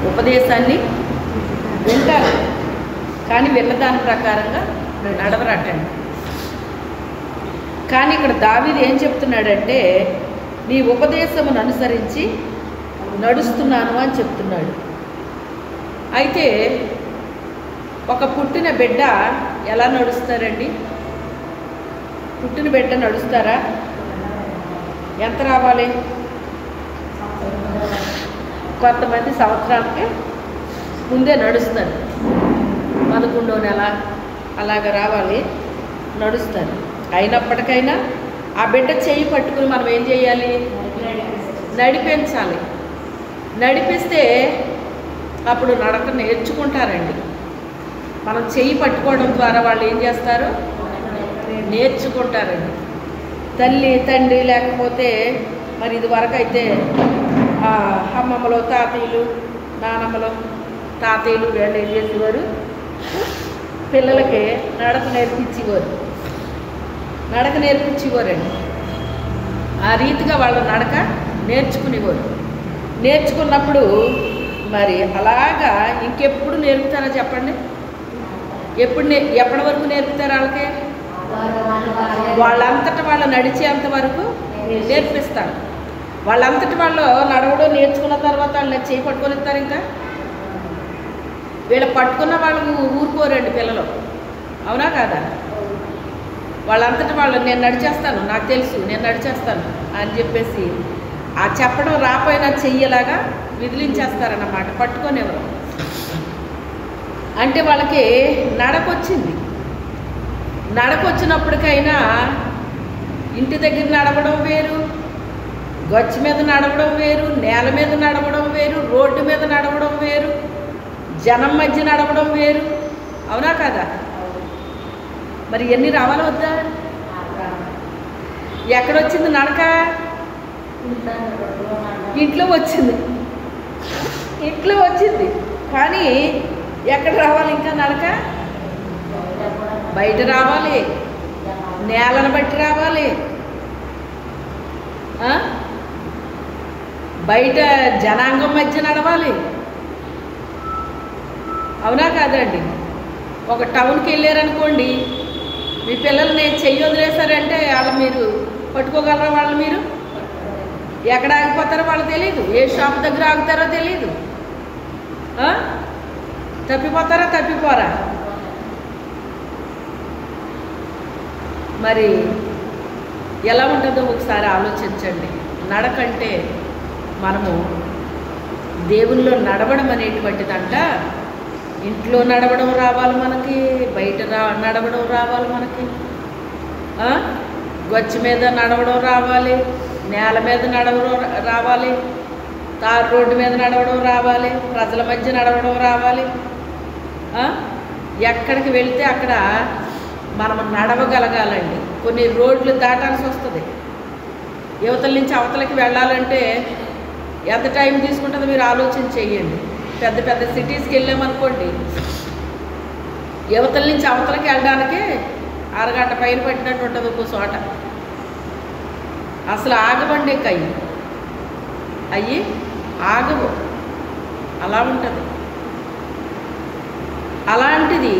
ఉపదేశాన్ని వింటారు, కానీ విన్నదాని ప్రకారంగా నడవరటండి. కానీ ఇక్కడ దావీదు ఏం చెప్తున్నాడంటే, నీ ఉపదేశమును అనుసరించి నడుస్తున్నాను అని చెప్తున్నాడు. అయితే ఒక పుట్టిన బిడ్డ ఎలా నడుస్తారండి? పుట్టిన బిడ్డ నడుస్తారా? ఎంత రావాలి? కొంతమంది సంవత్సరానికి ముందే నడుస్తారు, 11వ నెల అలాగ రావాలి, నడుస్తారు. అయినప్పటికైనా ఆ బిడ్డ చేయి పట్టుకుని మనం ఏం చేయాలి? నడిపించాలి. నడిపిస్తే అప్పుడు నడక నేర్చుకుంటారండి. మనం చెయ్యి పట్టుకోవడం ద్వారా వాళ్ళు ఏం చేస్తారు? నేర్చుకుంటారండి. తల్లి తండ్రి లేకపోతే మరి ఇది వరకు అయితే అమ్మమ్మలో తాతయ్యలు నానమ్మలో తాతయ్యలు వీళ్ళు ఏం చేసేవారు? పిల్లలకి నడక నేర్పించేవారండి. ఆ రీతిగా వాళ్ళ నడక నేర్చుకునేవారు. నేర్చుకున్నప్పుడు మరి అలాగా ఇంకెప్పుడు నేర్పుతారో చెప్పండి? ఎప్పటి వరకు నేర్పుతారు వాళ్ళకి? వాళ్ళంతట వాళ్ళు నడిచేంత వరకు నేర్పిస్తారు. వాళ్ళంతటి వాళ్ళు నడవడం నేర్చుకున్న తర్వాత వాళ్ళు చేయి పట్టుకొని ఇస్తారు. ఇంకా వీళ్ళు పట్టుకున్న వాళ్ళు ఊరుకోరండి పిల్లలు, అవునా కాదా? వాళ్ళంతటి వాళ్ళు నేను నడిచేస్తాను, నాకు తెలుసు, నేను నడిచేస్తాను అని చెప్పేసి ఆ చెప్పడం రాపోయినా చెయ్యేలాగా విదిలించేస్తారన్నమాట, పట్టుకొనేవారు. అంటే వాళ్ళకి నడకొచ్చింది. నడకొచ్చినప్పటికైనా ఇంటి దగ్గర నడవడం వేరు, గచ్చు మీద నడవడం వేరు, నేల మీద నడవడం వేరు, రోడ్డు మీద నడవడం వేరు, జనం మధ్య నడవడం వేరు, అవునా కదా? మరి ఎన్ని రావాలి వద్దా? ఎక్కడొచ్చింది నడక? ఇంట్లో వచ్చింది. కానీ ఎక్కడ రావాలి ఇంకా నడక? బయట రావాలి, నేలను బట్టి రావాలి, బయట జనాంగం మధ్య నడవాలి, అవునా కాదండి? ఒక టౌన్కి వెళ్ళారనుకోండి, మీ పిల్లల్ని చెయ్యి వదిలేశారంటే వాళ్ళు మీరు పట్టుకోగలరా? వాళ్ళు మీరు ఎక్కడ ఆగిపోతారో వాళ్ళు తెలియదు, ఏ షాప్ దగ్గర ఆగుతారో తెలియదు, తప్పిపోరా? మరి ఎలా ఉంటుందో ఒకసారి ఆలోచించండి. నడకంటే మనము దేవునిలో నడవడం అనేటువంటిదంట ఇంట్లో నడవడం రావాలి మనకి, బయట నడవడం రావాలి మనకి, గచ్చు మీద నడవడం రావాలి, నేల మీద నడవడం రావాలి, తారు రోడ్డు మీద నడవడం రావాలి, ప్రజల మధ్య నడవడం రావాలి. ఎక్కడికి వెళ్తే అక్కడ మనం నడవగలగాలండి. కొన్ని రోడ్లు దాటాల్సి వస్తుంది. యువతల నుంచి అవతలకి వెళ్ళాలంటే ఎంత టైం తీసుకుంటుందో మీరు ఆలోచన చేయండి. పెద్ద పెద్ద సిటీస్కి వెళ్ళామనుకోండి, యువతల నుంచి అవతలకి వెళ్ళడానికి అరగంట పైన పట్టినట్టు ఉంటుంది ఒక్కో చోట. అసలు ఆగబండి అయ్యి ఆగవు, అలా ఉంటుంది. అలాంటిది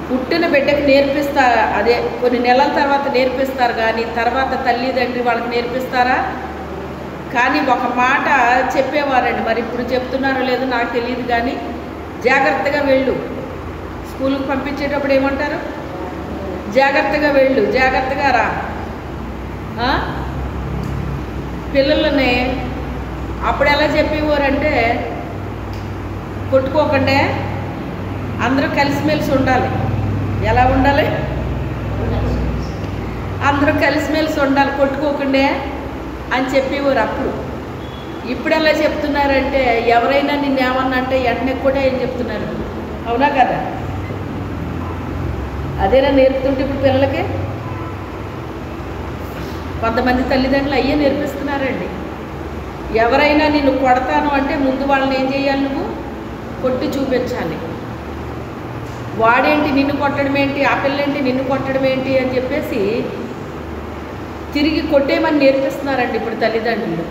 పుట్టిన బిడ్డకి నేర్పిస్తారు, అదే కొన్ని నెలల తర్వాత నేర్పిస్తారు, కానీ తర్వాత తల్లిదండ్రి వాళ్ళకి నేర్పిస్తారా? కానీ ఒక మాట చెప్పేవారండి, మరి ఇప్పుడు చెప్తున్నారో లేదో నాకు తెలియదు, కానీ జాగ్రత్తగా వెళ్ళు. స్కూల్కి పంపించేటప్పుడు ఏమంటారు? జాగ్రత్తగా వెళ్ళు, జాగ్రత్తగా రా. పిల్లలని అప్పుడు ఎలా చెప్పేవారంటే, కొట్టుకోకుండా అందరూ కలిసిమెలిసి ఉండాలి. ఎలా ఉండాలి? అందరూ కలిసిమెలిసి ఉండాలి, కొట్టుకోకుండా అని చెప్పేవారు అప్పుడు. ఇప్పుడు ఎలా చెప్తున్నారంటే, ఎవరైనా నిన్నేమన్నా అంటే వెంటనే కూడా ఏం చెప్తున్నారు, అవునా కదా? అదేనా నేర్పుతుంటే ఇప్పుడు పిల్లలకి? కొంతమంది తల్లిదండ్రులు అయ్యే నేర్పిస్తున్నారండి. ఎవరైనా నిన్ను కొడతాను అంటే ముందు వాళ్ళని ఏం చేయాలి? నువ్వు కొట్టి చూపించాలి. వాడేంటి నిన్ను కొట్టడం ఏంటి, ఆ పిల్లేంటి నిన్ను కొట్టడం ఏంటి అని చెప్పేసి తిరిగి కొట్టేమని నేర్పిస్తున్నారండి ఇప్పుడు తల్లిదండ్రులు.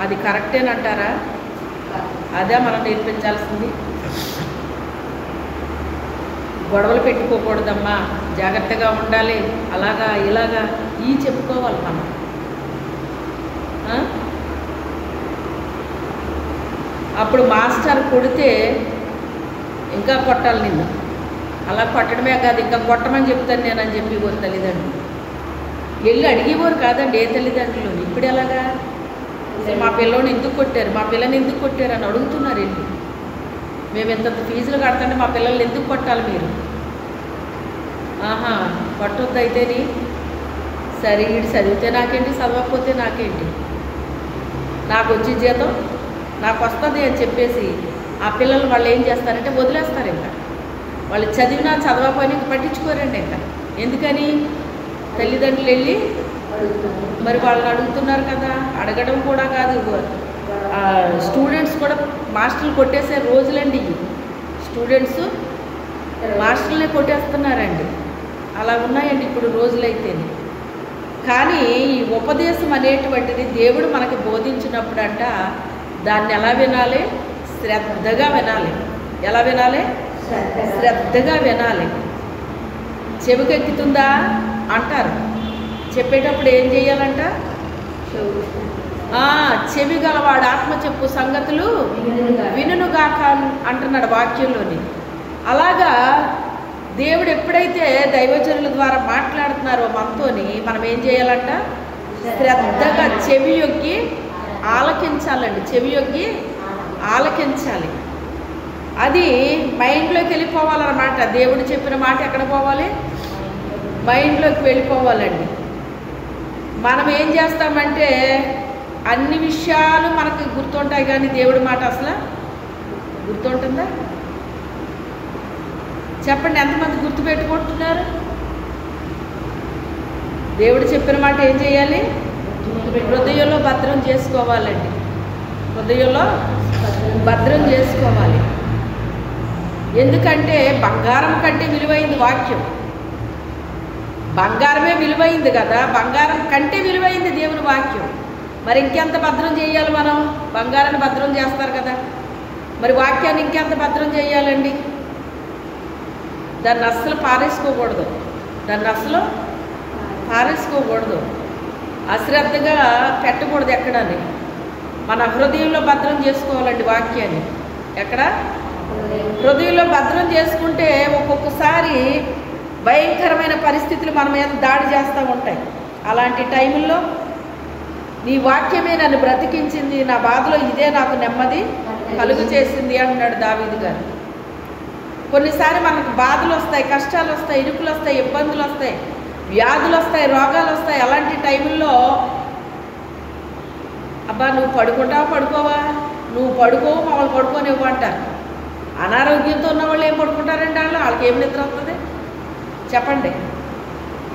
అది కరెక్టేనంటారా? అదే మనం నేర్పించాల్సింది. గొడవలు పెట్టుకోకూడదమ్మా, జాగ్రత్తగా ఉండాలి, అలాగా ఇలాగా ఈ చెప్పుకోవాలి మనం. అప్పుడు మాస్టర్ కొడితే ఇంకా కొట్టాలి నిన్ను. అలా కొట్టడమే కాదు, ఇంకా కొట్టమని చెప్తాను నేనని చెప్పేవారు తల్లిదండ్రులు. వెళ్ళి అడిగేవారు కాదండి ఏ తల్లిదండ్రులు. ఇప్పుడు ఎలాగా అసలు మా పిల్లని ఎందుకు కొట్టారు, మా పిల్లని ఎందుకు కొట్టారు అని అడుగుతున్నారు వెళ్ళి. మేము ఇంతంత ఫీజులు కడతాంటే మా పిల్లల్ని ఎందుకు కొట్టాలి మీరు? ఆహా, కొట్టొద్దు అయితేని. సరే, వీడు చదివితే నాకేంటి, చదవకపోతే నాకేంటి, నాకు వచ్చే జీతం నాకు వస్తుంది అని చెప్పేసి ఆ పిల్లలు వాళ్ళు ఏం చేస్తారంటే వదిలేస్తారు. ఇంకా వాళ్ళు చదివినా చదవకపోయినా ఇంకా పట్టించుకోరండి. ఇంకా ఎందుకని? తల్లిదండ్రులు వెళ్ళి మరి వాళ్ళని అడుగుతున్నారు కదా. అడగడం కూడా కాదు, స్టూడెంట్స్ కూడా మాస్టర్లు కొట్టేసే రోజులండి. స్టూడెంట్స్ మాస్టర్లనే కొట్టేస్తున్నారండి. అలా ఉన్నాయండి ఇప్పుడు రోజులైతే. కానీ ఈ ఉపదేశం అనేటువంటిది దేవుడు మనకి బోధించినప్పుడంట దాన్ని ఎలా వినాలి? శ్రద్ధగా వినాలి. ఎలా వినాలి? శ్రద్ధగా వినాలి. చెవికెక్కుతుందా అంటారు. చెప్పేటప్పుడు ఏం చేయాలంట? చెవి గలవాడు ఆత్మ చెప్పు సంగతులు వినుగాక అంటున్నాడు వాక్యంలోని. అలాగా దేవుడు ఎప్పుడైతే దైవజనుల ద్వారా మాట్లాడుతున్నారో మనతోని మనం ఏం చేయాలంట? శ్రద్ధగా చెవి యొగ్గి ఆలకించాలండి. చెవి యొగ్గి ఆలకించాలి. అది మైండ్లోకి వెళ్ళిపోవాలన్నమాట. దేవుడు చెప్పిన మాట ఎక్కడ పోవాలి? మైండ్లోకి వెళ్ళిపోవాలండి. మనం ఏం చేస్తామంటే అన్ని విషయాలు మనకు గుర్తుంటాయి కానీ దేవుడి మాట అసలు గుర్తుంటుందా? చెప్పండి, ఎంతమంది గుర్తుపెట్టుకుంటున్నారు? దేవుడు చెప్పిన మాట ఏం చేయాలి? హృదయంలో భద్రం చేసుకోవాలండి. హృదయంలో భద్రం చేసుకోవాలి. ఎందుకంటే బంగారం కంటే విలువైంది వాక్యం. బంగారమే విలువైంది కదా, బంగారం కంటే విలువైంది దేవుని వాక్యం. మరి ఇంకెంత భద్రం చేయాలి మనం? బంగారాన్ని భద్రం చేస్తారు కదా, మరి వాక్యాన్ని ఇంకెంత భద్రం చేయాలండి? దాన్ని అస్సలు పారేసుకోకూడదు. దాన్ని అస్సలు పారేసుకోకూడదు. అశ్రద్ధగా పెట్టకూడదు ఎక్కడని. మన హృదయంలో భద్రం చేసుకోవాలండి వాక్యాన్ని. ఎక్కడ? హృదయంలో భద్రం చేసుకుంటే ఒక్కొక్కసారి భయంకరమైన పరిస్థితులు మన మీద దాడి చేస్తూ ఉంటాయి. అలాంటి టైంలో నీ వాక్యమే నన్ను బ్రతికించింది, నా బాధలో ఇదే నాకు నెమ్మది కలుగు చేసింది అంటున్నాడు దావీదు గారు. కొన్నిసారి మనకు బాధలు వస్తాయి, కష్టాలు వస్తాయి, ఇరుకులు వస్తాయి, ఇబ్బందులు వస్తాయి, వ్యాధులు వస్తాయి, రోగాలు వస్తాయి. అలాంటి టైంలో అబ్బా నువ్వు పడుకుంటావా పడుకోవా, నువ్వు పడుకోవు మమ్మల్ని పడుకోనివ్వు అంటారు. అనారోగ్యంతో ఉన్న వాళ్ళు ఏం పడుకుంటారండి? వాళ్ళకి ఏం నిద్ర వస్తుంది చెప్పండి?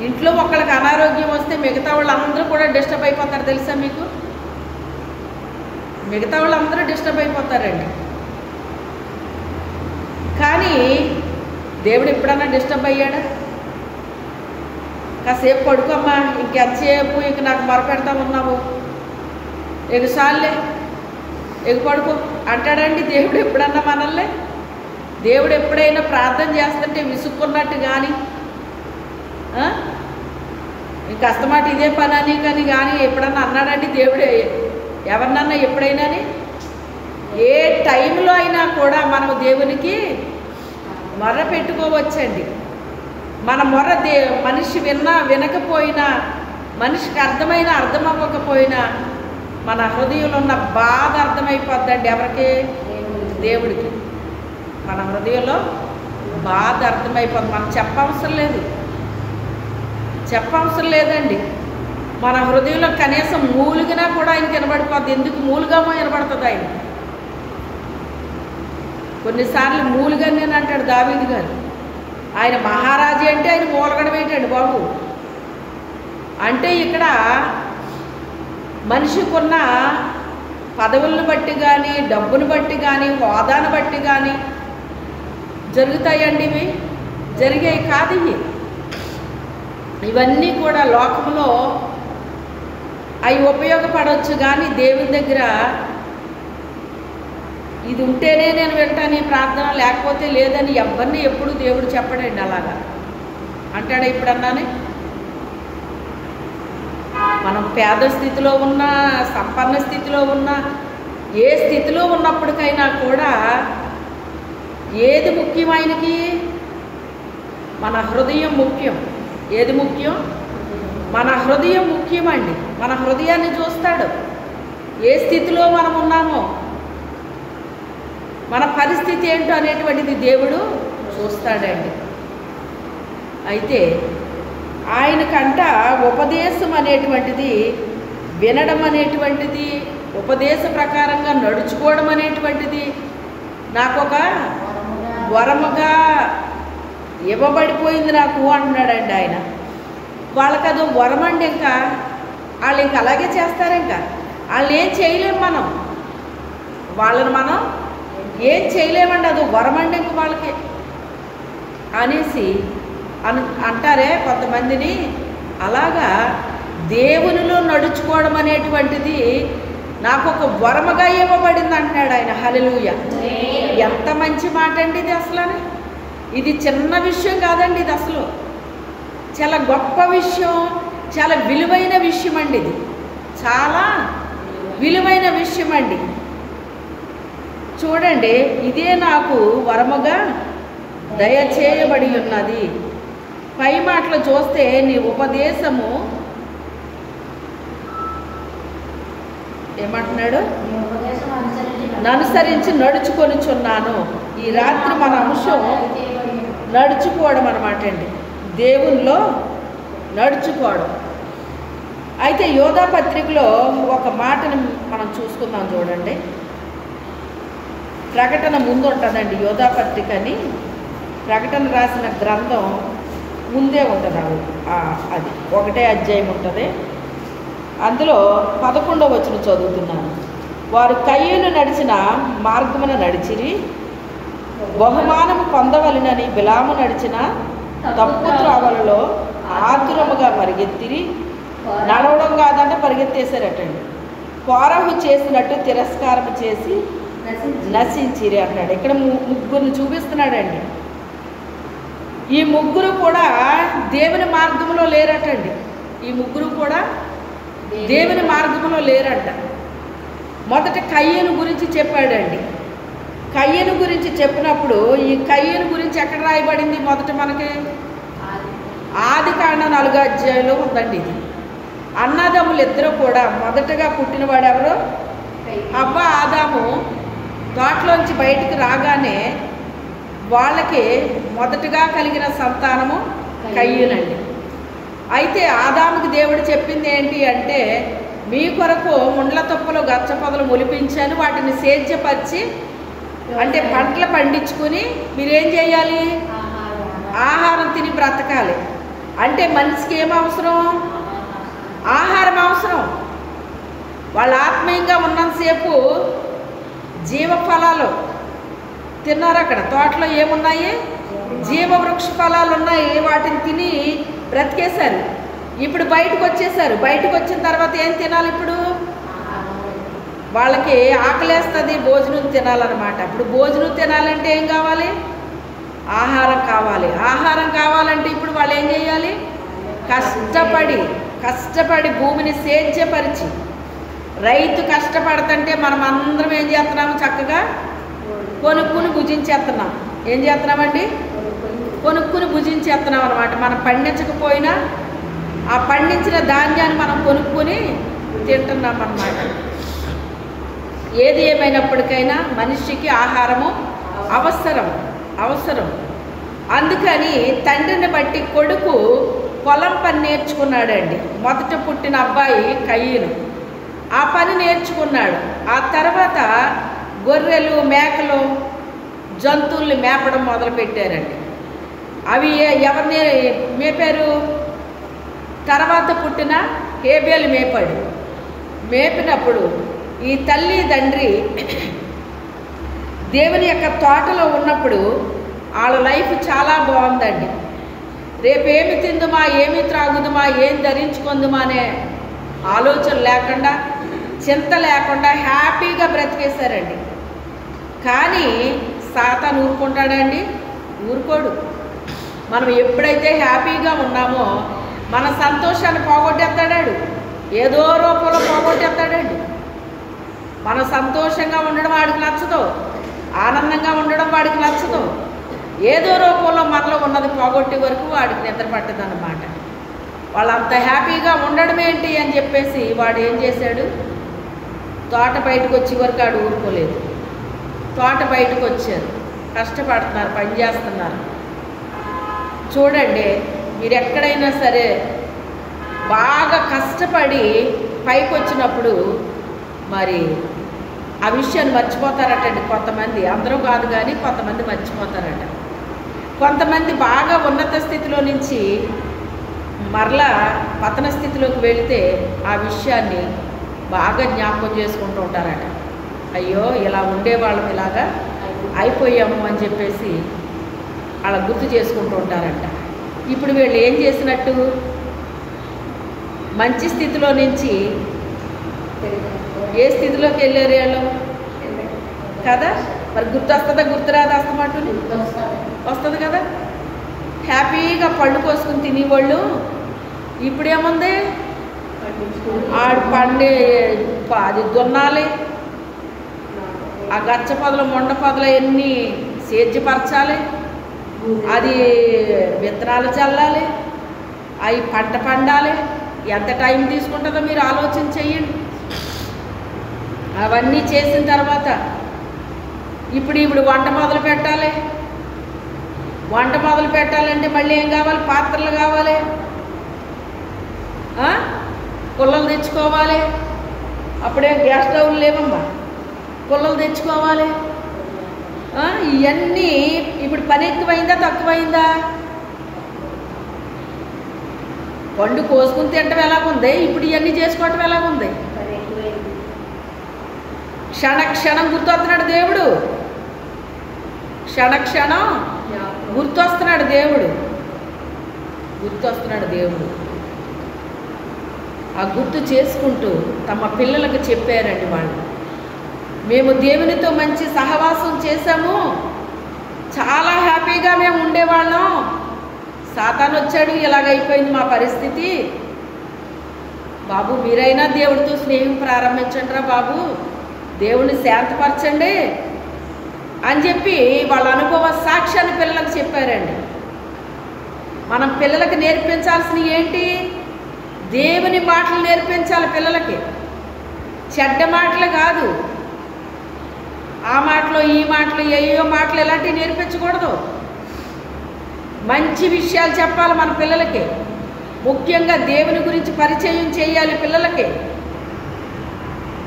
ఇంట్లో ఒకళ్ళకి అనారోగ్యం వస్తే మిగతా వాళ్ళందరూ కూడా డిస్టర్బ్ అయిపోతారు. తెలుసా మీకు? మిగతా వాళ్ళందరూ డిస్టర్బ్ అయిపోతారండి. కానీ దేవుడు ఎప్పుడన్నా డిస్టర్బ్ అయ్యాడా? కాసేపు పడుకోమ్మా, ఇంకెంతసేపు ఇంక నాకు మొరపెడతా ఉన్నావు, ఎగుసార్లే ఎగు పడుకో అంటాడండి దేవుడు ఎప్పుడన్నా మనల్ని? దేవుడు ఎప్పుడైనా ప్రార్థన చేస్తుంటే విసుక్కున్నట్టు కానీ ఇంక అస్తమాట ఇదే పని అని కానీ ఎప్పుడన్నా అన్నాడండి దేవుడు ఎవరినన్నా ఎప్పుడైనా? ఏ టైంలో అయినా కూడా మనం దేవునికి మొర్ర పెట్టుకోవచ్చండి. మన మొర్ర మనిషి వినకపోయినా, మనిషికి అర్థమైనా అర్థం అవ్వకపోయినా మన హృదయంలో ఉన్న బాధ అర్థమైపోద్దండి. ఎవరికి? దేవుడికి. మన హృదయంలో బాధ అర్థమైపోద్ది. మనం చెప్పవసరం లేదండి. మన హృదయంలో కనీసం మూలుగినా కూడా ఆయనకి వినబడిపోద్ది. ఎందుకు మూలుగామో వినబడుతుంది ఆయన. కొన్నిసార్లు మూలుగానే అంటాడు దావీదు గారు. ఆయన మహారాజు అంటే ఆయన మూలగడం ఏంటండి బాబు? అంటే ఇక్కడ మనిషికున్న పదవులను బట్టి కానీ, డబ్బును బట్టి కానీ, హోదాను బట్టి కానీ జరుగుతాయండి. ఇవి జరిగాయి కాదు. ఇవన్నీ కూడా లోకంలో అవి ఉపయోగపడవచ్చు, కానీ దేవుని దగ్గర ఇది ఉంటేనే నేను వింటాను ఈ ప్రార్థన, లేకపోతే లేదని ఎవరిని ఎప్పుడు దేవుడు చెప్పడండి. అలాగా అంటాడా ఇప్పుడన్నానే? మనం పేద స్థితిలో ఉన్నా, సంపన్న స్థితిలో ఉన్నా, ఏ స్థితిలో ఉన్నప్పటికైనా కూడా ఏది ముఖ్యం ఆయనకి? మన హృదయం ముఖ్యం. ఏది ముఖ్యం? మన హృదయం ముఖ్యమండి. మన హృదయాన్ని చూస్తాడు. ఏ స్థితిలో మనం ఉన్నామో, మన పరిస్థితి ఏంటో అనేటువంటిది దేవుడు చూస్తాడండి. అయితే ఆయనకంట ఉపదేశం అనేటువంటిది, వినడం అనేటువంటిది, ఉపదేశ ప్రకారంగా నడుచుకోవడం అనేటువంటిది నాకొక వరముగా ఇవ్వబడిపోయింది నాకు అంటున్నాడండి ఆయన. వాళ్ళకి అది వరమండి. ఇంకా వాళ్ళు ఇంకా అలాగే చేస్తారు. ఇంకా వాళ్ళు ఏం చేయలేము, వాళ్ళని మనం ఏం చేయలేమండి. అది వరమండి ఇంక వాళ్ళకి అనేసి అంటారే కొంతమందిని. అలాగా దేవునిలో నడుచుకోవడం అనేటువంటిది నాకు ఒక వరముగా ఇవ్వబడింది అంటున్నాడు ఆయన. హల్లెలూయా! ఎంత మంచి మాట అండి ఇది. అసలు ఇది చిన్న విషయం కాదండి. ఇది అసలు చాలా గొప్ప విషయం, చాలా విలువైన విషయం అండి. ఇది చాలా విలువైన విషయం అండి. చూడండి, ఇదే నాకు వరముగా దయచేయబడి ఉన్నది. పై మాటలు చూస్తే నీ ఉపదేశము ఏమంటున్నాడు? అనుసరించి నడుచుకొనిచున్నాను. ఈ రాత్రి మన అంశం నడుచుకోవడం అన్నమాట అండి. దేవునిలో నడుచుకోవడం. అయితే యోధా పత్రికలో ఒక మాటని మనం చూసుకుందాం. చూడండి, ప్రకటన ముందు ఉంటుందండి. యోధా పత్రిక అని ప్రకటన రాసిన గ్రంథం ముందే ఉంటుంది. అది ఒకటే అధ్యాయం ఉంటుంది. అందులో 11వ వచనం చదువుతున్నాను. వారు కయ్యూను నడిచిన మార్గమున నడిచిరి, బహుమానము పొందవలెనని బిలాము నడిచిన తప్పు త్రోవలలో ఆతురముగా పరిగెత్తిరి. నడవడం కాదంటే పరిగెత్తేశారటండి. కోరహు చేసినట్టు తిరస్కారం చేసి నశించిరి అన్నాడు. ఇక్కడ ముగ్గురిని చూపిస్తున్నాడండి. ఈ ముగ్గురు కూడా దేవుని మార్గంలో లేరటండి. ఈ ముగ్గురు కూడా దేవుని మార్గంలో లేరంట. మొదట కయ్యను గురించి చెప్పాడండి. కయ్యను గురించి చెప్పినప్పుడు ఈ కయ్యను గురించి ఎక్కడ రాయబడింది? మొదట మనకి ఆదికాండం 4వ అధ్యాయంలో ఉందండి. ఇది అన్నదమ్ములు ఇద్దరు కూడా మొదటగా పుట్టినవాడు ఎవరు? హవ్వ, ఆదాము తోటలోంచి బయటికి రాగానే వాళ్ళకి మొదటగా కలిగిన సంతానము కయ్యూనండి. అయితే ఆదాముకి దేవుడు చెప్పింది ఏంటి అంటే, మీ కొరకు ముండ్ల తుప్పలు గచ్చ పొదలు మొలిపించాను, వాటిని సేద్యపరిచి అంటే పంటలు పండించుకుని మీరేం చేయాలి? ఆహారం తిని బ్రతకాలి. అంటే మనిషికి ఏం అవసరం? ఆహారం అవసరం. వాళ్ళు ఆత్మీయంగా ఉన్నంతసేపు జీవఫలాలు తిన్నారు. అక్కడ తోటలో ఏమున్నాయి? జీవవృక్ష ఫలాలు ఉన్నాయి. వాటిని తిని బ్రతికేశారు. ఇప్పుడు బయటకు వచ్చేసారు. బయటకు వచ్చిన తర్వాత ఏం తినాలి? ఇప్పుడు వాళ్ళకి ఆకలేస్తుంది, భోజనం తినాలన్నమాట. ఇప్పుడు భోజనం తినాలంటే ఏం కావాలి? ఆహారం కావాలి. ఆహారం కావాలంటే ఇప్పుడు వాళ్ళు ఏం చేయాలి? కష్టపడి భూమిని సేద్యపరిచి, రైతు కష్టపడుతుంటే మనం అందరం ఏం చేస్తున్నాము? చక్కగా కొనుక్కుని భుజించేస్తున్నాం. ఏం చేస్తున్నామండి? కొనుక్కుని భుజించేస్తున్నాం అనమాట. మనం పండించకపోయినా ఆ పండించిన ధాన్యాన్ని మనం కొనుక్కొని తింటున్నాం అన్నమాట. ఏది ఏమైనప్పటికైనా మనిషికి ఆహారము అవసరం. అందుకని తండ్రిని బట్టి కొడుకు పొలం పని నేర్చుకున్నాడండి. మొదట పుట్టిన అబ్బాయి కయ్యూను ఆ పని నేర్చుకున్నాడు. ఆ తర్వాత గొర్రెలు, మేకలు, జంతువుల్ని మేపడం మొదలుపెట్టారండి. అవి ఎవరిని మేపారు? తర్వాత పుట్టిన హేబేలు మేపినప్పుడు ఈ తల్లి తండ్రి దేవుని యొక్క తోటలో ఉన్నప్పుడు వాళ్ళ లైఫ్ చాలా బాగుందండి. రేపేమి తిందుమా, ఏమి త్రాగుదుమా, ఏం ధరించుకుందుమా అనే ఆలోచన లేకుండా, చింత లేకుండా హ్యాపీగా బ్రతికేశారండి. కానీ సాతాను ఊరుకుంటాడండి? ఊరుకోడు. మనం ఎప్పుడైతే హ్యాపీగా ఉన్నామో మన సంతోషాన్ని పోగొట్టేస్తాడాడు, ఏదో రూపంలో పోగొట్టేస్తాడండి. మన సంతోషంగా ఉండడం వాడికి నచ్చదు, ఆనందంగా ఉండడం వాడికి నచ్చదు. ఏదో రూపంలో మనలో ఉన్నది పోగొట్టే వరకు వాడికి నిద్ర పట్టదన్నమాట. వాళ్ళు అంత హ్యాపీగా ఉండడం ఏంటి అని చెప్పేసి వాడు ఏం చేశాడు, తోట బయటకు వచ్చే వరకు ఆడు ఊరుకోలేదు. తోట బయటకు వచ్చారు, కష్టపడుతున్నారు, పని చేస్తున్నారు. చూడండి, మీరు ఎక్కడైనా సరే బాగా కష్టపడి పైకి వచ్చినప్పుడు మరి ఆ విషయాన్ని మర్చిపోతారటండి కొంతమంది. అందరూ కాదు కానీ కొంతమంది మర్చిపోతారట. కొంతమంది బాగా ఉన్నత స్థితిలో నుంచి మరలా పతన స్థితిలోకి వెళితే ఆ విషయాన్ని బాగా జ్ఞాపకం చేసుకుంటూ ఉంటారట. అయ్యో ఇలా ఉండేవాళ్ళం ఇలాగా అయిపోయాము అని చెప్పేసి అలా గుర్తు చేసుకుంటూ ఉంటారంట. ఇప్పుడు వీళ్ళు ఏం చేసినట్టు, మంచి స్థితిలో నుంచి ఏ స్థితిలోకి వెళ్ళారు వీళ్ళు కదా? మరి గుర్తు వస్తుందా, గుర్తురాదా? అస్తమాటుని వస్తుంది కదా. హ్యాపీగా పళ్ళు కోసుకుని తినేవాళ్ళు ఇప్పుడేముంది, ఆడు పండే అది దున్నాలి, ఆ గచ్చ పొదలు మొండ పొదలు ఎన్ని సేద్యపరచాలి, అది విత్తనాలు చల్లాలి, అవి పంట పండాలి. ఎంత టైం తీసుకుంటుందో మీరు ఆలోచన చెయ్యండి. అవన్నీ చేసిన తర్వాత ఇప్పుడు వంట మొదలు పెట్టాలి. వంట మొదలు పెట్టాలంటే మళ్ళీ ఏం కావాలి, పాత్రలు కావాలి, పుల్లలు తెచ్చుకోవాలి. అప్పుడే గ్యాస్ స్టవ్లు లేవమ్మా, పుల్లలు తెచ్చుకోవాలి. ఇవన్నీ ఇప్పుడు పని ఎక్కువైందా తక్కువైందా? పండు కోసుకుని తినటం ఎలాగుంది, ఇప్పుడు ఇవన్నీ చేసుకోవటం ఎలాగుంది? క్షణక్షణం గుర్తొస్తున్నాడు దేవుడు, క్షణక్షణం గుర్తొస్తున్నాడు దేవుడు, గుర్తొస్తున్నాడు దేవుడు. ఆ గుర్తు చేసుకుంటూ తమ పిల్లలకు చెప్పారండి వాళ్ళు, మేము దేవునితో మంచి సహవాసం చేశాము, చాలా హ్యాపీగా మేము ఉండేవాళ్ళం, సాతాను వచ్చాడు, ఇలాగైపోయింది మా పరిస్థితి. బాబు మీరైనా దేవుడితో స్నేహం ప్రారంభించండి రా బాబు, దేవుని శాంతపరచండి అని చెప్పి వాళ్ళ అనుభవ సాక్ష్యాన్ని పిల్లలకు చెప్పారండి. మనం పిల్లలకి నేర్పించాల్సినవి ఏంటి? దేవుని మాటలు నేర్పించాలి పిల్లలకి, చెడ్డ మాటలు కాదు. ఆ మాటలు ఈ మాటలు ఏయో మాటలు ఇలాంటివి నేర్పించకూడదు. మంచి విషయాలు చెప్పాలి మన పిల్లలకి. ముఖ్యంగా దేవుని గురించి పరిచయం చేయాలి పిల్లలకి.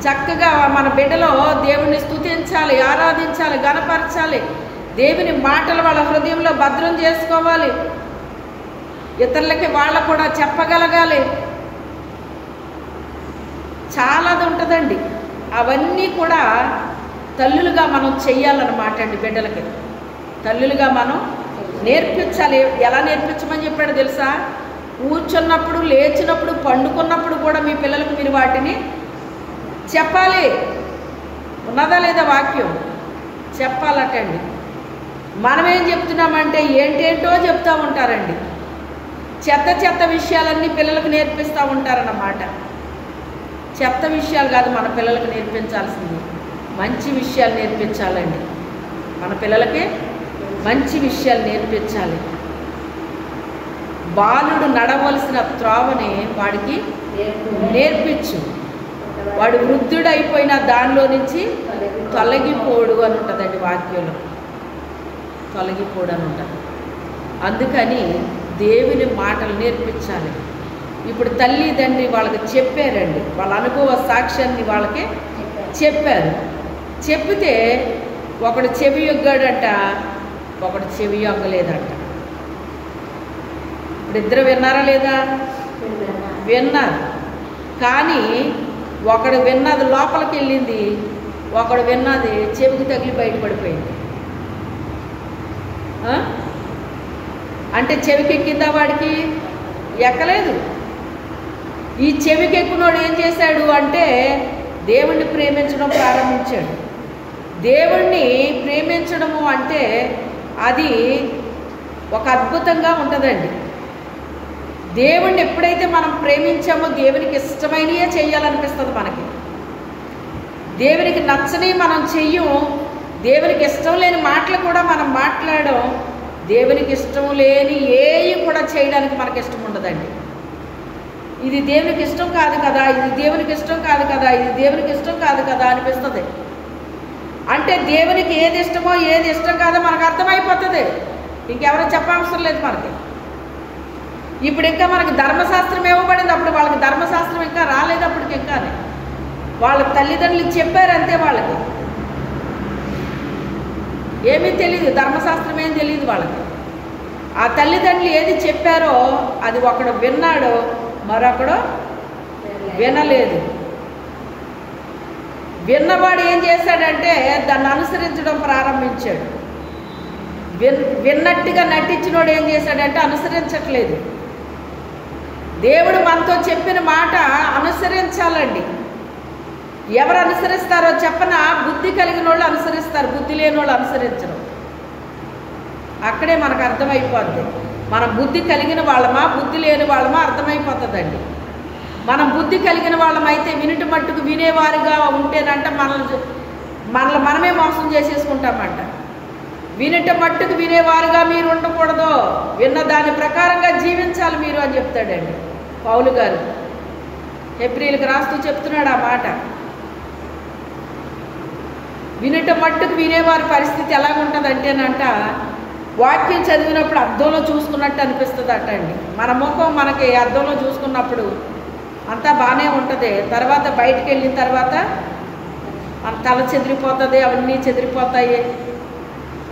చక్కగా మన బిడ్డలో దేవుని స్తుతించాలి, ఆరాధించాలి, గణపరచాలి. దేవుని మాటలు వాళ్ళ హృదయంలో భద్రం చేసుకోవాలి. ఇతరులకి వాళ్ళకు కూడా చెప్పగలగాలి. చాలాది ఉంటుందండి. అవన్నీ కూడా తల్లులుగా మనం చెయ్యాలన్నమాట అండి. బిడ్డలకి తల్లులుగా మనం నేర్పించాలి. ఎలా నేర్పించమని చెప్పాడు తెలుసా? కూర్చున్నప్పుడు, లేచినప్పుడు, పండుకున్నప్పుడు కూడా మీ పిల్లలకు మీరు వాటిని చెప్పాలి. ఉన్నదా లేదా వాక్యం? చెప్పాలటండి. మనమేం చెప్తున్నామంటే ఏంటేంటో చెప్తూ ఉంటారండి. చెత్త చెత్త విషయాలన్నీ పిల్లలకు నేర్పిస్తూ ఉంటారన్నమాట. చెత్త విషయాలు కాదు మన పిల్లలకు నేర్పించాల్సింది, మంచి విషయాలు నేర్పించాలండి. మన పిల్లలకి మంచి విషయాలు నేర్పించాలి. బాలుడు నడవలసిన త్రోవని వాడికి నేర్పించు, వాడు వృద్ధుడైపోయిన దానిలో నుంచి తొలగిపోడు అని ఉంటుందండి వాక్యంలో. తొలగిపోడు అని ఉంటుంది. అందుకని దేవుని మాటలు నేర్పించాలి. ఇప్పుడు తల్లి తండ్రి వాళ్ళకి చెప్పారండి, వాళ్ళ అనుభవ సాక్ష్యాన్ని వాళ్ళకి చెప్పారు. చెప్పితే ఒకడు చెవి యొగ్గాడంట, ఒకడు చెవి యొగ్గలేదంట. ఇప్పుడు ఇద్దరు విన్నారా లేదా? విన్నారు. కానీ ఒకడు విన్నది లోపలికి వెళ్ళింది, ఒకడు విన్నది చెవికి తగిలి బయటపడిపోయింది. అంటే చెవికి ఎక్కిందా? వాడికి ఎక్కలేదు. ఈ చెవికి ఎక్కునోడు ఏం చేశాడు అంటే దేవుణ్ణి ప్రేమించడం ప్రారంభించాడు. దేవుణ్ణి ప్రేమించడము అంటే అది ఒక అద్భుతంగా ఉంటుందండి. దేవుణ్ణి ఎప్పుడైతే మనం ప్రేమించామో దేవునికి ఇష్టమైనయే చేయాలనిపిస్తుంది మనకి. దేవునికి నచ్చని మనం చెయ్యం. దేవునికి ఇష్టం లేని మాటలు కూడా మనం మాట్లాడడం. దేవునికి ఇష్టం లేని ఏవి కూడా చేయడానికి మనకి ఇష్టం ఉండదండి. ఇది దేవునికి ఇష్టం కాదు కదా, ఇది దేవునికి ఇష్టం కాదు కదా, ఇది దేవునికి ఇష్టం కాదు కదా అనిపిస్తుంది. అంటే దేవునికి ఏది ఇష్టమో ఏది ఇష్టం కాదో మనకు అర్థమైపోతుంది. ఇంకెవరో చెప్పవసరం లేదు మనకి. ఇప్పుడు ఇంకా మనకి ధర్మశాస్త్రం ఇవ్వబడింది. అప్పుడు వాళ్ళకి ధర్మశాస్త్రం ఇంకా రాలేదు. అప్పటికి ఇంకా వాళ్ళ తల్లిదండ్రులు చెప్పారు అంతే. వాళ్ళకి ఏమీ తెలియదు, ధర్మశాస్త్రం ఏం తెలియదు వాళ్ళకి. ఆ తల్లిదండ్రులు ఏది చెప్పారో అది ఒకడు విన్నాడో మరొకడు వినలేదు. విన్నవాడు ఏం చేశాడంటే దాన్ని అనుసరించడం ప్రారంభించాడు. విన్నట్టుగా నటించినోడు ఏం చేశాడంటే అనుసరించట్లేదు. దేవుడు మనతో చెప్పిన మాట అనుసరించాలండి. ఎవరు అనుసరిస్తారో చెప్పన, బుద్ధి కలిగిన వాళ్ళు అనుసరిస్తారు, బుద్ధి లేని వాళ్ళు అనుసరించరు. అక్కడే మనకు అర్థమైపోద్ది మనం బుద్ధి కలిగిన వాళ్ళమా బుద్ధి లేని వాళ్ళమా అర్థమైపోతుందండి. మనం బుద్ధి కలిగిన వాళ్ళమైతే వినుటి మట్టుకు వినేవారుగా ఉంటేనంట మనమే మోసం చేసేసుకుంటామంట. వినుట మట్టుకు వినేవారుగా మీరు ఉండకూడదు, విన్న దాని ప్రకారంగా జీవించాలి మీరు అని చెప్తాడండి పౌలు గారు. హెబ్రీలకు రాస్తూ చెప్తున్నాడు ఆ మాట. వినుట మట్టుకు వినేవారి పరిస్థితి ఎలాగుంటుందంటేనంట వాక్యం చదివినప్పుడు అద్దంలో చూసుకున్నట్టు అనిపిస్తుంది అట అండి. మన ముఖం మనకి అద్దంలో చూసుకున్నప్పుడు అంతా బాగానే ఉంటుంది. తర్వాత బయటికి వెళ్ళిన తర్వాత మన తల చెదిరిపోతుంది, అవన్నీ చెదిరిపోతాయి.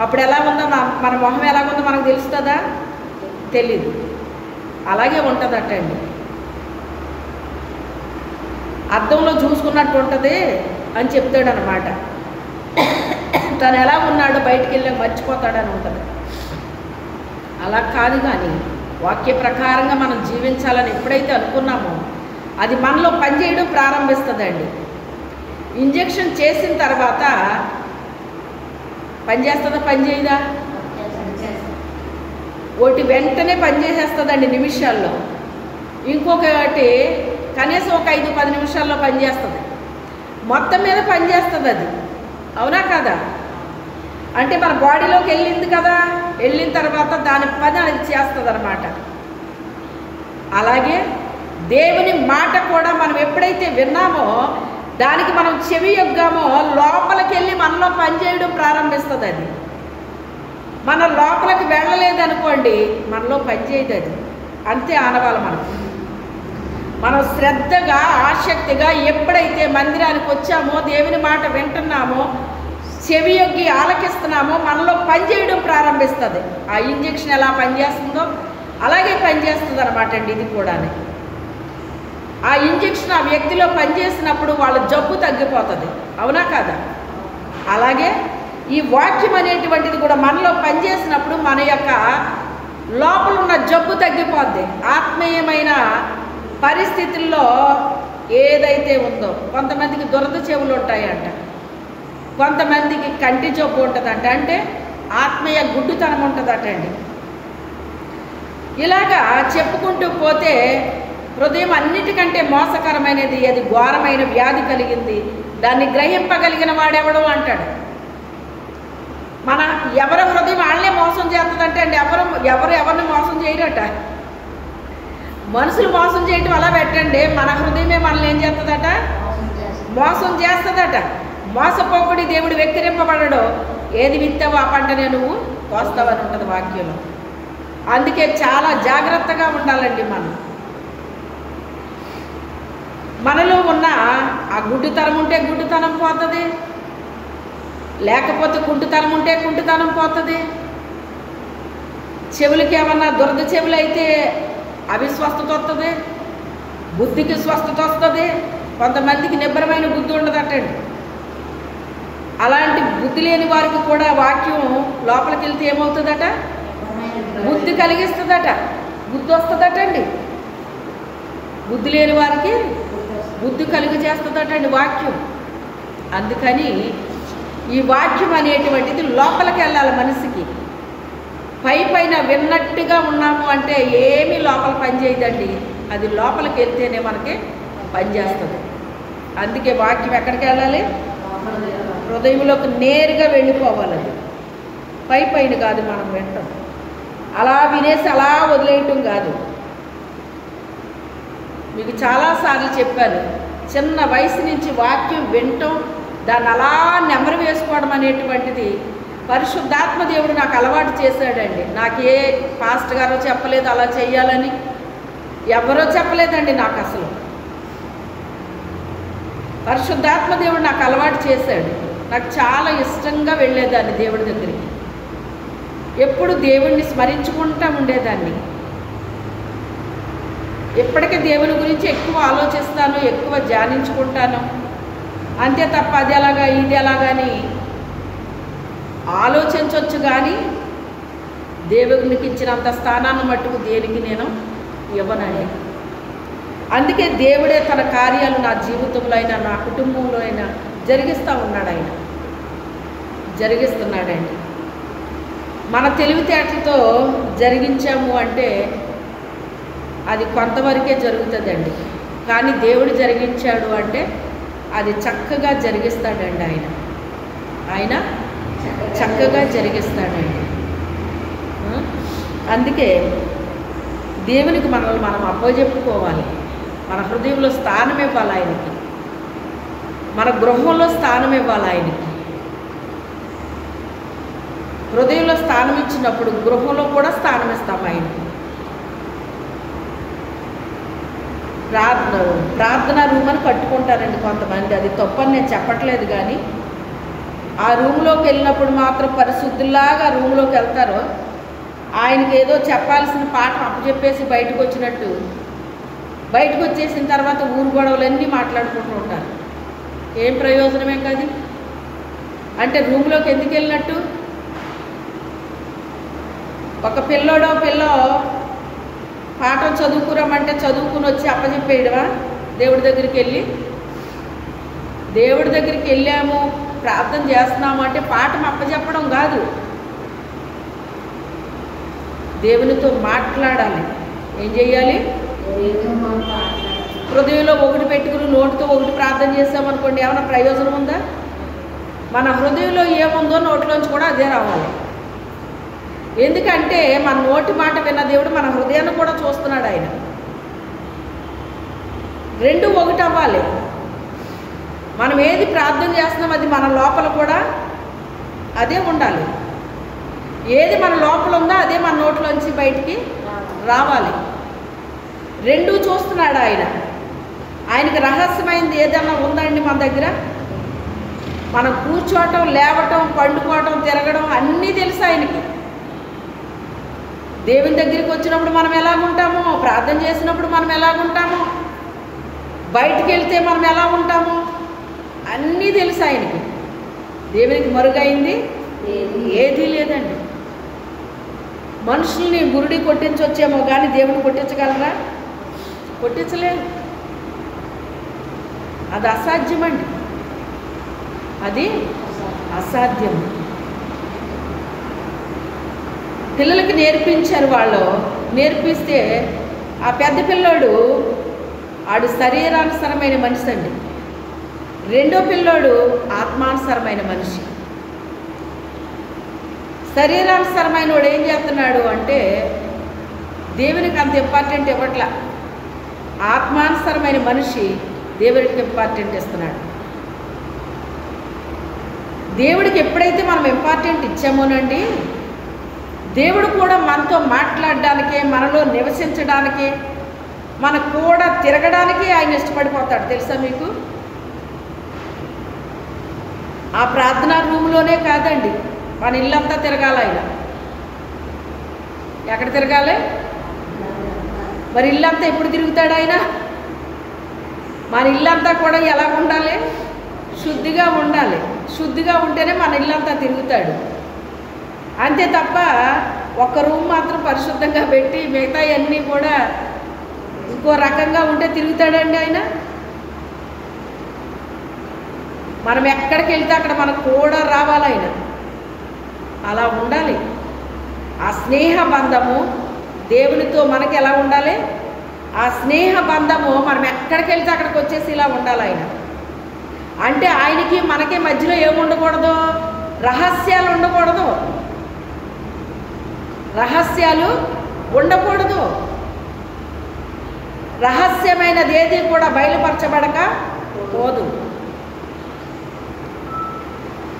అప్పుడు ఎలా ఉందో మన మొహం ఎలాగుందో మనకు తెలుస్తుందా? తెలీదు. అలాగే ఉంటుందట అండి. అద్దంలో చూసుకున్నట్టు ఉంటుంది అని చెప్తాడు అనమాట. తను ఎలా ఉన్నాడో బయటికి వెళ్ళి మర్చిపోతాడని ఉంటుంది. అలా కాదు, కానీ వాక్య ప్రకారంగా మనం జీవించాలని ఎప్పుడైతే అనుకున్నామో అది మనలో పనిచేయడం ప్రారంభిస్తుందండి. ఇంజెక్షన్ చేసిన తర్వాత పనిచేస్తుందా పనిచేయదా? ఒకటి వెంటనే పనిచేసేస్తుందండి నిమిషాల్లో. ఇంకొకటి కనీసం ఒక 5-10 నిమిషాల్లో పనిచేస్తుంది. మొత్తం మీద పనిచేస్తుంది అది. అవునా కదా? అంటే మన బాడీలోకి వెళ్ళింది కదా, వెళ్ళిన తర్వాత దాని పని అది చేస్తుంది అన్నమాట. అలాగే దేవుని మాట కూడా మనం ఎప్పుడైతే విన్నామో దానికి మనం చెవి యొగ్గామో లోపలికి వెళ్ళి మనలో పనిచేయడం ప్రారంభిస్తుంది అది. మన లోపలికి వెళ్ళలేదనుకోండి మనలో పనిచేయదు అది. అంతే ఆనవాళ్ళు మనకు. మనం శ్రద్ధగా ఆసక్తిగా ఎప్పుడైతే మందిరానికి వచ్చామో దేవుని మాట వింటున్నామో చెవి యొగ్గి ఆలకిస్తున్నామో మనలో పనిచేయడం ప్రారంభిస్తుంది. ఆ ఇంజెక్షన్ ఎలా పనిచేస్తుందో అలాగే పనిచేస్తుంది అనమాట అండి. ఇది కూడా ఆ ఇంజెక్షన్ ఆ వ్యక్తిలో పనిచేసినప్పుడు వాళ్ళ జబ్బు తగ్గిపోతుంది. అవునా కదా? అలాగే ఈ వాక్యం అనేటువంటిది కూడా మనలో పనిచేసినప్పుడు మన యొక్క లోపల ఉన్న జబ్బు తగ్గిపోద్ది. ఆత్మీయమైన పరిస్థితుల్లో ఏదైతే ఉందో, కొంతమందికి దురద చెవులు ఉంటాయంట, కొంతమందికి కంటి జబ్బు ఉంటుందంట, అంటే ఆత్మీయ గుడ్డుతనం ఉంటుందట అండి. ఇలాగా చెప్పుకుంటూ పోతే హృదయం అన్నిటికంటే మోసకరమైనది, అది ఘోరమైన వ్యాధి కలిగింది, దాన్ని గ్రహింపగలిగిన వాడెవడో అంటాడు. మన ఎవరి హృదయం వాళ్ళే మోసం చేస్తుందంటే అండి, ఎవరిని మోసం చేయరట. మనుషులు మోసం చేయటం అలా పెట్టండి, మన హృదయమే మనల్ని ఏం చేస్తుందట? మోసం చేస్తుందట. మోసపోకుడి దేవుడు వెక్కిరింపబడడు, ఏది విత్తావో ఆ పంటనే నువ్వు కోస్తావని ఉంటుంది వాక్యంలో. అందుకే చాలా జాగ్రత్తగా ఉండాలండి. మనలో ఉన్న ఆ గుడ్డితనం ఉంటే గుడ్డితనం పోతుంది, లేకపోతే కుంటుతనం ఉంటే కుంటుతనం పోతుంది. చెవులకి ఏమన్నా దురద చెవులు అయితే అవిస్వస్థత వస్తుంది, బుద్ధికి స్వస్థత వస్తుంది. కొంతమందికి నిబ్బరమైన బుద్ధి ఉండదటండి. అలాంటి బుద్ధి లేని వారికి కూడా వాక్యం లోపలికి వెళ్తే ఏమవుతుందట? బుద్ధి కలిగిస్తుందట, బుద్ధి వస్తుందటండి. బుద్ధి లేని వారికి బుద్ధి కలుగు చేస్తుందటండి వాక్యం. అందుకని ఈ వాక్యం అనేటువంటిది లోపలికి వెళ్ళాలి మనిషికి. పైన విన్నట్టుగా ఉన్నాము అంటే ఏమీ లోపల పనిచేయదండి. అది లోపలికి వెళ్తేనే మనకి పనిచేస్తుంది. అందుకే వాక్యం ఎక్కడికి వెళ్ళాలి? హృదయంలోకి నేరుగా వెళ్ళిపోవాలి. అది పైన కాదు మనం వింటాం, అలా వినేసి అలా వదిలేయటం కాదు. మీకు చాలాసార్లు చెప్పాను, చిన్న వయసు నుంచి వాక్యం వినటం, దాన్ని అలా నెమరు వేసుకోవడం అనేటువంటిది పరిశుద్ధాత్మ దేవుడు నాకు అలవాటు చేశాడండి. నాకే పాస్టర్ గారో చెప్పలేదు అలా చెయ్యాలని, ఎవరో చెప్పలేదండి నాకు. అసలు పరిశుద్ధాత్మ దేవుడు నాకు అలవాటు చేశాడు. నాకు చాలా ఇష్టంగా వెళ్ళేదాన్ని దేవుడి దగ్గరికి. ఎప్పుడు దేవుణ్ణి స్మరించుకుంటూ ఉండేదాన్ని. ఎప్పటికీ దేవుని గురించి ఎక్కువ ఆలోచిస్తాను, ఎక్కువ ధ్యానించుకుంటాను. అంతే తప్ప అది ఎలాగా ఇది ఎలాగని ఆలోచించవచ్చు, కానీ దేవునికి ఇచ్చినంత స్థానాన్ని మట్టుకు దేనికి నేను ఇవ్వనండి. అందుకే దేవుడే తన కార్యాలు నా జీవితంలో అయినా నా కుటుంబంలో అయినా జరిగిస్తూ ఉన్నాడు. ఆయన జరిగిస్తున్నాడండి. మన తెలివితేటలతో జరిగించాము అంటే అది కొంతవరకే జరుగుతుందండి. కానీ దేవుడు జరిగించాడు అంటే అది చక్కగా జరిగిస్తాడండి. ఆయన చక్కగా జరిగిస్తాడండి. అందుకే దేవునికి మనల్ని మనం అప్పచెప్పుకోవాలి. మన హృదయంలో స్థానం ఇవ్వాలి ఆయనకి. మన గృహంలో స్థానం ఇవ్వాలి ఆయనకి. హృదయంలో స్థానం ఇచ్చినప్పుడు గృహంలో కూడా స్థానం ఇస్తాం ఆయనకి. ప్రార్థన రూమ్ అని కట్టుకుంటారండి కొంతమంది. అది తప్పని నేను చెప్పట్లేదు, కానీ ఆ రూమ్లోకి వెళ్ళినప్పుడు మాత్రం పరిశుద్ధుల్లాగా రూమ్లోకి వెళ్తారు. ఆయనకి ఏదో చెప్పాల్సిన పాఠం అప్పచెప్పేసి బయటకు వచ్చినట్టు, బయటకు వచ్చేసిన తర్వాత ఊరు గొడవలన్నీ మాట్లాడుకుంటూ ఉంటారు. ఏం ప్రయోజనమే కాదు. అంటే రూమ్లోకి ఎందుకు వెళ్ళినట్టు? ఒక పిల్లోడో పిల్లో పాఠం చదువుకురామంటే చదువుకుని వచ్చి అప్పచెప్పేయడమా? దేవుడి దగ్గరికి వెళ్ళి, దేవుడి దగ్గరికి వెళ్ళాము ప్రార్థన చేస్తున్నాము అంటే పాఠం అప్పచెప్పడం కాదు. దేవునితో మాట్లాడాలి. ఏం చెయ్యాలి? హృదయంలో ఒకటి పెట్టుకుని నోటితో ఒకటి ప్రార్థన చేసామనుకోండి, ఏమైనా ప్రయోజనం ఉందా? మన హృదయంలో ఏముందో నోట్లోంచి కూడా అదే రావాలి. ఎందుకంటే మన నోటి మాట విన్న దేవుడు మన హృదయాన్ని కూడా చూస్తున్నాడు. ఆయన రెండు ఒకటి అవ్వాలి. మనం ఏది ప్రార్థన చేస్తున్నాం అది మన లోపల కూడా అదే ఉండాలి. ఏది మన లోపల ఉందో అదే మన నోట్లోంచి బయటికి రావాలి. రెండూ చూస్తున్నాడు ఆయన. ఆయనకి రహస్యమైంది ఏదన్నా ఉందండి మన దగ్గర? మనం కూర్చోవటం, లేవటం, పండుకోవటం, తిరగడం అన్నీ తెలుసు ఆయనకి. దేవుని దగ్గరికి వచ్చినప్పుడు మనం ఎలాగుంటామో, ప్రార్థన చేసినప్పుడు మనం ఎలాగుంటామో, బయటికి వెళ్తే మనం ఎలా ఉంటామో అన్నీ తెలుసు ఆయనకి. దేవునికి మరుగైంది ఏదీ లేదండి. మనుషుల్ని బురుడి కొట్టించవచ్చేమో కానీ దేవుని కొట్టించగలరా? కొట్టించలేదు. అది అసాధ్యమండి. అది అసాధ్యం. పిల్లలకి నేర్పించారు. వాళ్ళు నేర్పిస్తే ఆ పెద్ద పిల్లోడు ఆడు శరీరానుసరమైన మనిషి అండి. రెండో పిల్లోడు ఆత్మానుసరమైన మనిషి. శరీరానుసరమైన వాడు ఏం చేస్తున్నాడు అంటే దేవునికి అంత ఇంపార్టెంట్ ఇవ్వట్లా. ఆత్మానుసరమైన మనిషి దేవుడికి ఇంపార్టెంట్ ఇస్తున్నాడు. దేవుడికి ఎప్పుడైతే మనం ఇంపార్టెంట్ ఇచ్చామోనండి, దేవుడు కూడా మనతో మాట్లాడడానికే, మనలో నివసించడానికే, మన కూడా తిరగడానికి ఆయన ఇష్టపడిపోతాడు. తెలుసా మీకు? ఆ ప్రార్థనా రూమ్లోనే కాదండి, మన ఇల్లంతా తిరగాలి ఆయన. ఎక్కడ తిరగాలి? మరి ఇల్లంతా ఎప్పుడు తిరుగుతాడు ఆయన? మన ఇల్లంతా కూడా ఎలా ఉండాలి? శుద్ధిగా ఉండాలి. శుద్ధిగా ఉంటేనే మన ఇల్లంతా తిరుగుతాడు. అంతే తప్ప ఒక్క రూమ్ మాత్రం పరిశుద్ధంగా పెట్టి మిగతా అన్నీ కూడా ఇంకో రకంగా ఉంటే తిరుగుతాడండి ఆయన? మనం ఎక్కడికి వెళ్తే అక్కడ మనకు కూడా రావాలి ఆయన. అలా ఉండాలి. ఆ స్నేహ బంధము దేవునితో మనకి ఎలా ఉండాలి? ఆ స్నేహ బంధము మనం ఎక్కడికి వెళ్తే అక్కడికి వచ్చేసి ఇలా ఉండాలి ఆయన. అంటే ఆయనకి మనకి మధ్యలో ఏముండకూడదు? రహస్యాలు ఉండకూడదు. రహస్యాలు ఉండకూడదు. రహస్యమైనది ఏది కూడా బయలుపరచబడక పోదు.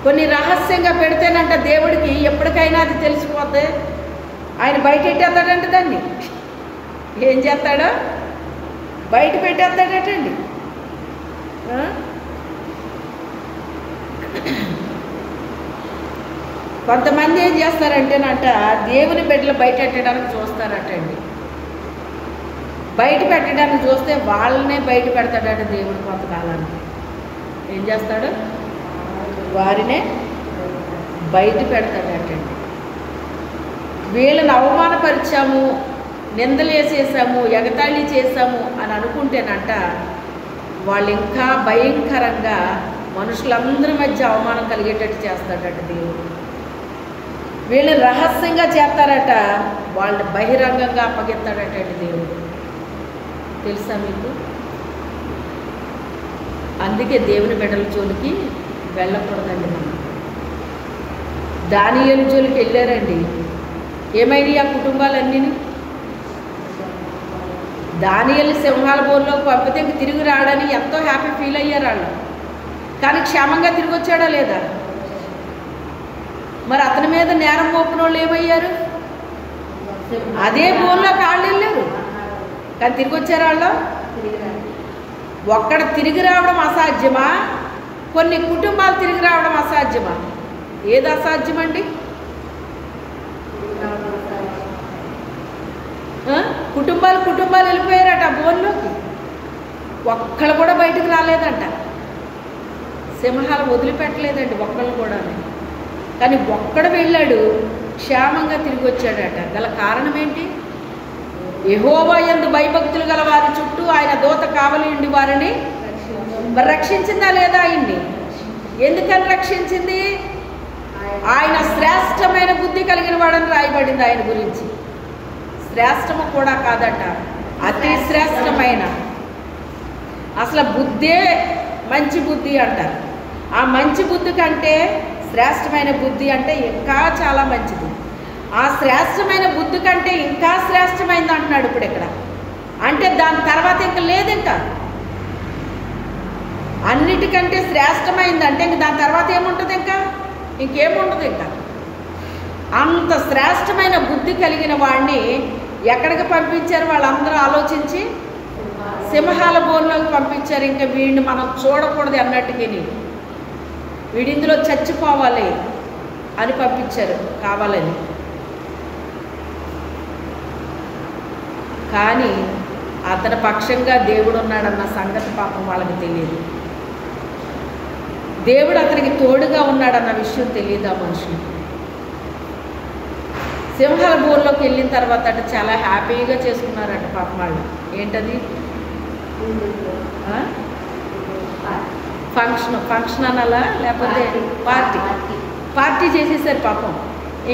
కొన్ని రహస్యంగా పెడితేనంట దేవుడికి ఎప్పటికైనా అది తెలిసిపోద్ది. ఆయన బయట పెట్టేస్తాడంటే దాన్ని ఏం చేస్తాడో బయట పెట్టేస్తాడటండి. కొంతమంది ఏం చేస్తారంటేనంట దేవుని బిడ్డలు బయట పెట్టడానికి చూస్తారటండి. బయట పెట్టడానికి చూస్తే వాళ్ళనే బయట పెడతాడట దేవుడు. కొంతకాలానికి ఏం చేస్తాడు? వారినే బయట పెడతాడటండి. వీళ్ళని అవమానపరిచాము, నిందలు వేసేసాము, ఎగతాళి చేసాము అని అనుకుంటేనంట వాళ్ళు ఇంకా భయంకరంగా మనుషులందరి మధ్య అవమానం కలిగేటట్టు చేస్తాడట దేవుడు. వీళ్ళు రహస్యంగా చేస్తారట, వాళ్ళని బహిరంగంగా అప్పగిస్తాడటండి దేవుడు. తెలుసా మీకు? అందుకే దేవుని బిడ్డల జోలికి వెళ్ళకూడదండి. మనం దానియేలు జోలికి వెళ్ళారండి. ఏమైనా ఆ కుటుంబాలన్నీ దానియేలు సింహాల బోర్లోకి పంపితే తిరిగి రావడని ఎంతో హ్యాపీ ఫీల్ అయ్యారు వాళ్ళు. కానీ క్షేమంగా తిరిగి వచ్చాడా లేదా? మరి అతని మీద నేరం మోపిన వాళ్ళు ఏమయ్యారు? అదే బోర్లోకి వాళ్ళు వెళ్ళారు, కానీ తిరిగి వచ్చారు వాళ్ళు. ఒక్కడ తిరిగి రావడం అసాధ్యమా? కొన్ని కుటుంబాలు తిరిగి రావడం అసాధ్యమా? ఏది అసాధ్యమండి? కుటుంబాలు వెళ్ళిపోయారట ఆ బోన్లోకి. ఒక్కళ్ళు కూడా బయటకు రాలేదంట. సింహాలు వదిలిపెట్టలేదండి ఒక్కళ్ళు కూడా. కానీ ఒక్కడు వెళ్ళాడు, క్షేమంగా తిరిగి వచ్చాడట. గల కారణం ఏంటి? యెహోవా యందు భయభక్తులు గల వారి చుట్టూ ఆయన దూత కావలి ఉండి వారిని రక్షించిందా లేదా? ఆయన్ని ఎందుకని రక్షించింది? ఆయన శ్రేష్టమైన బుద్ధి కలిగిన వాడని రాయబడింది ఆయన గురించి. శ్రేష్టము కూడా కాదట, అతి శ్రేష్టమైన. అసలు బుద్ధే మంచి బుద్ధి అంటారు. ఆ మంచి బుద్ధి కంటే శ్రేష్టమైన బుద్ధి అంటే ఇంకా చాలా మంచిది. ఆ శ్రేష్టమైన బుద్ధి కంటే ఇంకా శ్రేష్టమైంది అంటున్నాడు ఇప్పుడు ఇక్కడ. అంటే దాని తర్వాత ఇంకా లేదు, ఇంకా అన్నిటికంటే శ్రేష్టమైందంటే ఇంక దాని తర్వాత ఏముంటుంది? ఇంకేముండదు. ఇంకా అంత శ్రేష్టమైన బుద్ధి కలిగిన వాడిని ఎక్కడికి పంపించారు? వాళ్ళందరూ ఆలోచించి సింహాల బోన్లోకి పంపించారు. ఇంకా వీడిని మనం చూడకూడదు అన్నట్టుకి, వీడిందులో చచ్చిపోవాలి అని పంపించారు కావాలని. కానీ అతని పక్షంగా దేవుడు ఉన్నాడన్న సంగతి పాపం వాళ్ళకి తెలియదు. దేవుడు అతనికి తోడుగా ఉన్నాడన్న విషయం తెలియదు ఆ మనుషులు. సింహాల బోర్లోకి వెళ్ళిన తర్వాత అంటే చాలా హ్యాపీగా చేసుకున్నారంట పాపం వాళ్ళు. ఏంటది? ఫంక్షన్ అనాలా లేకపోతే పార్టీ చేసేసారు పాపం.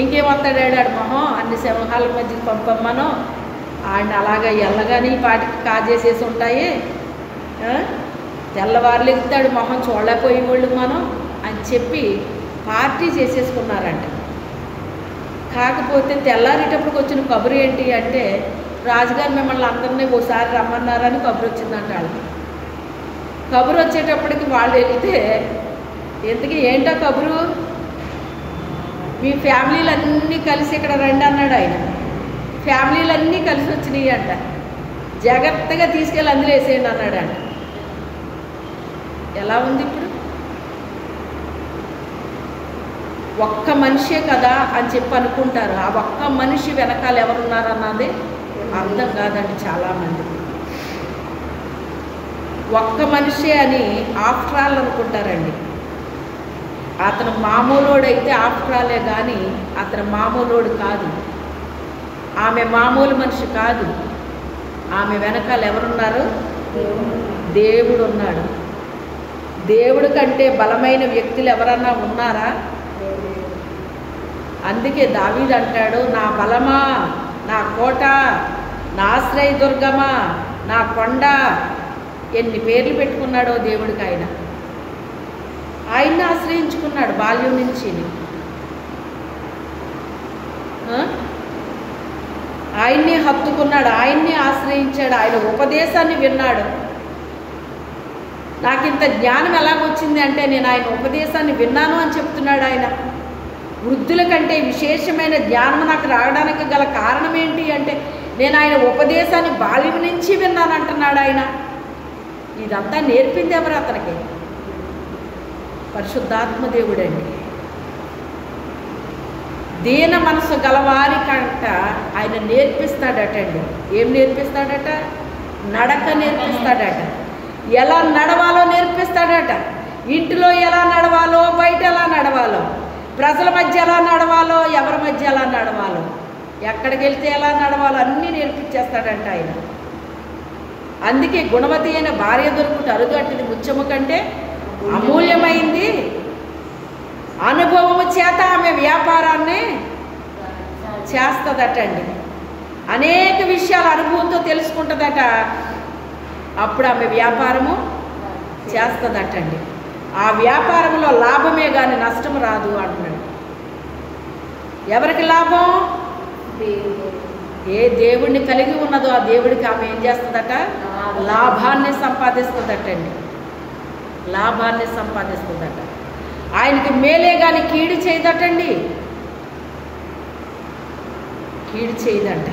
ఇంకేమొస్తాడు ఆడాడు మొహం, అన్ని సింహాల మధ్యకి పంపమ్మను ఆయన అలాగా ఎల్లగాని పాటికి కాజేసేసి ఉంటాయి. తెల్లవారులు ఎగుతాడు మొహం చూడలేకపోయే వాళ్ళు మనం అని చెప్పి పార్టీ చేసేసుకున్నారంట. కాకపోతే తెల్లారేటప్పటికి వచ్చిన కబురు ఏంటి అంటే, రాజుగారు మిమ్మల్ని అందరినీ ఓసారి రమ్మన్నారని కబురు వచ్చిందంట వాళ్ళకి. కబురు వచ్చేటప్పటికి వాళ్ళు వెళ్తే, ఎందుకు ఏంటో కబురు? మీ ఫ్యామిలీలన్నీ కలిసి ఇక్కడ రండి అన్నాడు ఆయన. ఫ్యామిలీలన్నీ కలిసి వచ్చినాయి అంట. జాగ్రత్తగా తీసుకెళ్ళి అందులో వేసేయండి అన్నాడు అంట. ఎలా ఉంది ఇప్పుడు? ఒక్క మనిషే కదా అని చెప్పి అనుకుంటారు. ఆ ఒక్క మనిషి వెనకాల ఎవరున్నారన్నది అర్థం కాదండి చాలామంది. ఒక్క మనిషే అని ఆఫ్టర్ ఆల్ అనుకుంటారండి. అతను మామూలోడైతే ఆఫ్టర్ ఆలే కానీ అతను మామూలోడు కాదు. ఆమె మామూలు మనిషి కాదు. ఆమె వెనకాల ఎవరున్నారు? దేవుడు ఉన్నాడు. దేవుడి కంటే బలమైన వ్యక్తులు ఎవరన్నా ఉన్నారా? అందుకే దావీదు అంటాడు, నా బలమా, నా కోట, నా ఆశ్రయదుర్గమా, నా కొండ. ఎన్ని పేర్లు పెట్టుకున్నాడో దేవుడికి ఆయన్ని ఆశ్రయించుకున్నాడు బాల్యం నుంచి. ఆయన్ని హత్తుకున్నాడు, ఆయన్ని ఆశ్రయించాడు, ఆయన ఉపదేశాన్ని విన్నాడు. నాకు ఇంత జ్ఞానం ఎలాగొచ్చింది అంటే నేను ఆయన ఉపదేశాన్ని విన్నాను అని చెప్తున్నాడు ఆయన. వృద్ధుల కంటే విశేషమైన జ్ఞానం నాకు రావడానికి గల కారణం ఏంటి అంటే నేను ఆయన ఉపదేశాన్ని బాల్యం నుంచి విన్నాను అంటున్నాడు ఆయన. ఇదంతా నేర్పింది ఎవరు అతనికి? పరిశుద్ధాత్మ దేవుడండి. దీన మనసు గలవారి కంట ఆయన నేర్పిస్తాడటండి. ఏం నేర్పిస్తాడట? నడక నేర్పిస్తాడట. ఎలా నడవాలో నేర్పిస్తాడట. ఇంటిలో ఎలా నడవాలో, బయట ఎలా నడవాలో, ప్రజల మధ్య ఎలా నడవాలో, ఎవరి మధ్య ఎలా నడవాలో, ఎక్కడికి వెళ్తే ఎలా నడవాలో అన్నీ నేర్పించేస్తాడంట ఆయన. అందుకే గుణవతి అయిన భార్య దొరుకుట అరుదు అట్టిది ముత్యము కంటే అమూల్యమైంది. అనుభవము చేత ఆమె వ్యాపారాన్ని చేస్తుందటండి. అనేక విషయాలు అనుభవంతో తెలుసుకుంటుందట. అప్పుడు ఆమె వ్యాపారము చేస్తుందటండి. ఆ వ్యాపారంలో లాభమే కానీ నష్టం రాదు అంటున్నాడు. ఎవరికి లాభం? ఏ దేవుడిని కలిగి ఉన్నదో ఆ దేవుడికి ఆమె ఏం చేస్తుందట? లాభాన్ని సంపాదిస్తుందటండి. లాభాన్ని సంపాదిస్తుందట. ఆయనకి మేలే కానీ కీడు చేయదటండి. కీడు చేయదంట.